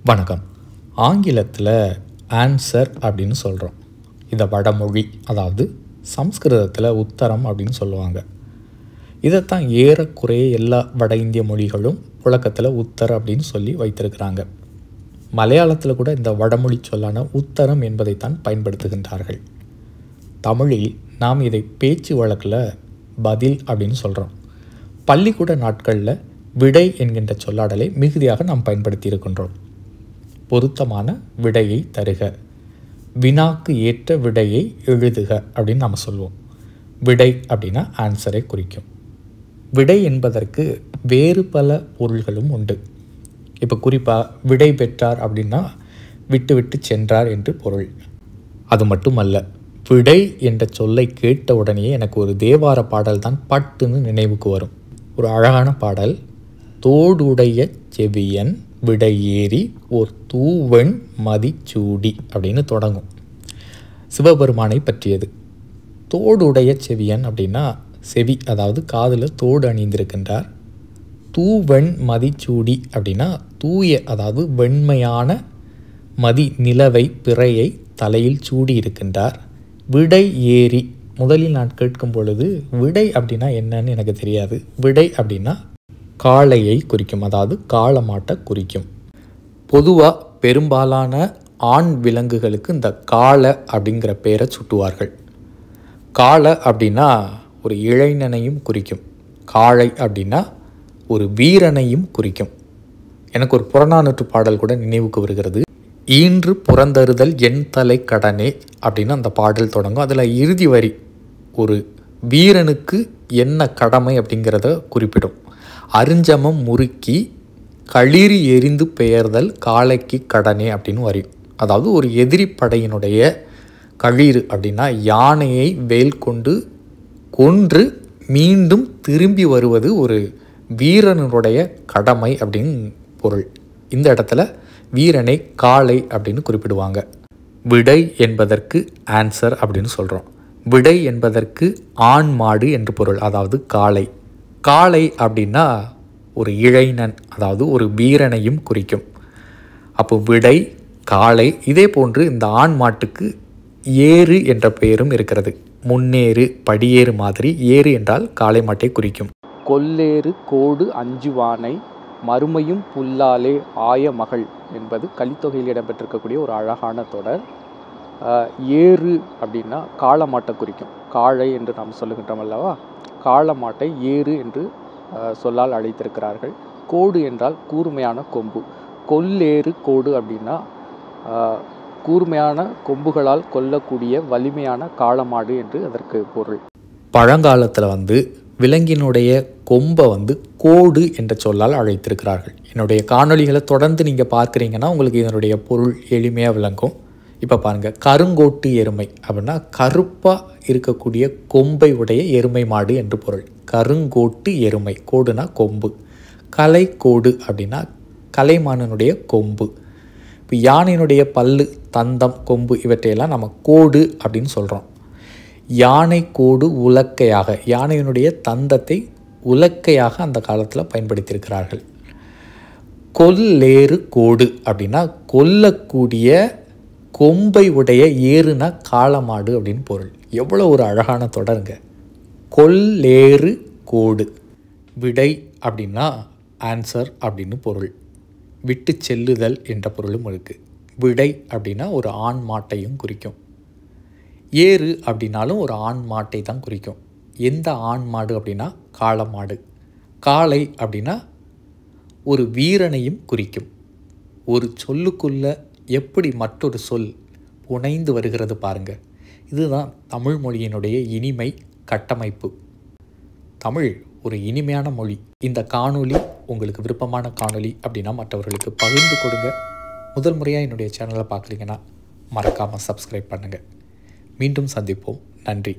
வணக்கம். ஆங்கிலத்தில் ஆன்சர் அப்படின்னு சொல்கிறோம். இதை வடமொழி, அதாவது சம்ஸ்கிருதத்தில் உத்தரம் அப்படின்னு சொல்லுவாங்க. இதைத்தான் ஏறக்குறைய எல்லா வட இந்திய மொழிகளும் புழக்கத்தில் உத்தர் அப்படின்னு சொல்லி வைத்திருக்கிறாங்க. மலையாளத்தில் கூட இந்த வடமொழி சொல்லான உத்தரம் என்பதைத்தான் பயன்படுத்துகின்றார்கள். தமிழில் நாம் இதை பேச்சு வழக்கில் பதில் அப்படின்னு சொல்கிறோம். பள்ளிக்கூட நாட்களில் விடை என்கின்ற சொல்லாடலை மிகுதியாக நாம் பயன்படுத்தி இருக்கின்றோம். பொருத்தமான விடையை தருக, வினாக்கு ஏற்ற விடையை எழுதுக அப்படின்னு நாம் சொல்லுவோம். விடை அப்படின்னா ஆன்சரை குறிக்கும். விடை என்பதற்கு வேறு பல பொருள்களும் உண்டு. இப்போ குறிப்பாக விடை பெற்றார் அப்படின்னா விட்டு விட்டு சென்றார் என்று பொருள். அது மட்டுமல்ல, விடை என்ற சொல்லை கேட்ட உடனே எனக்கு ஒரு தேவார பாடல் தான் பட்டுன்னு நினைவுக்கு வரும். ஒரு அழகான பாடல். தோடுடைய செவியன் விடை ஏறி ஓர் தூவெண் மதிச்சூடி அப்படின்னு தொடங்கும். சிவபெருமானை பற்றியது. தோடுடைய செவியன் அப்படின்னா செவி, அதாவது காதில் தோடு அணிந்திருக்கின்றார். தூவெண் மதிச்சூடி அப்படின்னா தூய, அதாவது வெண்மையான மதி நிலவை பிறையை தலையில் சூடி இருக்கின்றார். விடை ஏறி, முதலில் நான் கேட்கும் பொழுது விடை அப்படின்னா என்னன்னு எனக்கு தெரியாது. விடை அப்படின்னா காளையை குறிக்கும், அதாவது காளமாட்டை குறிக்கும். பொதுவாக பெரும்பாலான ஆண் விலங்குகளுக்கு இந்த காளை அப்படிங்கிற பெயரை சுட்டுவார்கள். காளை அப்படின்னா ஒரு இளைஞனையும் குறிக்கும். காளை அப்படின்னா ஒரு வீரனையும் குறிக்கும். எனக்கு ஒரு புறநானூற்று பாடல் கூட நினைவுக்கு வருகிறது. ஈன்று புறந்தறுதல் என் தலை கடனே அப்படின்னு அந்த பாடல் தொடங்கும். அதில் இறுதி வரி ஒரு வீரனுக்கு என்ன கடமை அப்படிங்கிறத குறிப்பிடும். அருஞ்சமம் முறுக்கி களிரி எரிந்து பெயர்தல் காளைக்கு கடனே அப்படின்னு வரும். அதாவது ஒரு எதிரி படையினுடைய களிறு அப்படின்னா யானையை வேல் கொண்டு கொன்று மீண்டும் திரும்பி வருவது ஒரு வீரனுடைய கடமை அப்படின்னு பொருள். இந்த இடத்துல வீரனை காளை அப்படின்னு குறிப்பிடுவாங்க. விடை என்பதற்கு ஆன்சர் அப்படின்னு சொல்கிறோம். விடை என்பதற்கு ஆண் மாடு என்று பொருள், அதாவது காளை. காளை அப்படின்னா ஒரு இளைஞன், அதாவது ஒரு வீரனையும் குறிக்கும். அப்போ விடை, காளை. இதே போன்று இந்த ஆண் மாட்டுக்கு ஏறு என்ற பெயரும் இருக்கிறது. முன்னேறு, படியேறு மாதிரி ஏறு என்றால் காளை மாட்டை குறிக்கும். கொல்லேறு கோடு அஞ்சுவானை மறுமையும் புல்லாலே ஆய மகள் என்பது கலித்தொகையில் இடம்பெற்றிருக்கக்கூடிய ஒரு அழகான தொடர். ஏறு அப்படின்னா காளமாட்டை குறிக்கும். காளை என்று நாம் சொல்லுகின்றோம் அல்லவா, காளமாட்டை ஏறு என்று சொல்லால் அழைத்திருக்கிறார்கள். கோடு என்றால் கூர்மையான கொம்பு. கொல்லேறு கோடு அப்படின்னா கூர்மையான கொம்புகளால் கொல்லக்கூடிய வலிமையான காளமாடு என்று அதற்கு பொருள். பழங்காலத்தில் விலங்கினுடைய கொம்பை கோடு என்ற சொல்லால் அழைத்திருக்கிறார்கள். என்னுடைய காணொளிகளை தொடர்ந்து நீங்கள் பார்க்குறீங்கன்னா உங்களுக்கு இதனுடைய பொருள் எளிமையாக விளங்கும். இப்போ பாருங்கள், கருங்கோட்டு எருமை அப்படின்னா கருப்பாக இருக்கக்கூடிய கொம்பை உடைய எருமை மாடு என்று பொருள். கருங்கோட்டு எருமை, கோடுனா கொம்பு. கலைக்கோடு அப்படின்னா கலைமானுடைய கொம்பு. இப்போ யானையினுடைய பல்லு, தந்தம், கொம்பு இவற்றையெல்லாம் நம்ம கோடு அப்படின்னு சொல்கிறோம். யானை கோடு உலக்கையாக, யானையினுடைய தந்தத்தை உலக்கையாக அந்த காலத்தில் பயன்படுத்தியிருக்கிறார்கள். கொல்லேறு கோடு அப்படின்னா கொல்லக்கூடிய கொம்பை உடைய ஏறுனா காளமாடு அப்படின்னு பொருள். எவ்வளோ ஒரு அழகான தொடருங்க. கொல்லேறு கோடு. விடை அப்படின்னா ஆன்சர் அப்படின்னு பொருள். விட்டு செல்லுதல் என்ற பொருளும் இருக்குது. விடை அப்படின்னா ஒரு ஆண் மாட்டையும் குறிக்கும். ஏறு அப்படின்னாலும் ஒரு ஆண் மாட்டை தான் குறிக்கும். எந்த ஆண் மாடு அப்படின்னா காளமாடு. காளை அப்படின்னா ஒரு வீரனையும் குறிக்கும். ஒரு சொல்லுக்குள்ள எப்படி மற்றொரு சொல் புனைந்து வருகிறது பாருங்கள். இதுதான் தமிழ் மொழியினுடைய இனிமை கட்டமைப்பு. தமிழ் ஒரு இனிமையான மொழி. இந்த காணொளி உங்களுக்கு விருப்பமான காணொளி அப்படின்னா மற்றவர்களுக்கு பகிர்ந்து கொடுங்க. முதல் முறையாக என்னுடைய சேனலை பார்க்குறீங்கன்னா மறக்காமல் சப்ஸ்கிரைப் பண்ணுங்கள். மீண்டும் சந்திப்போம். நன்றி.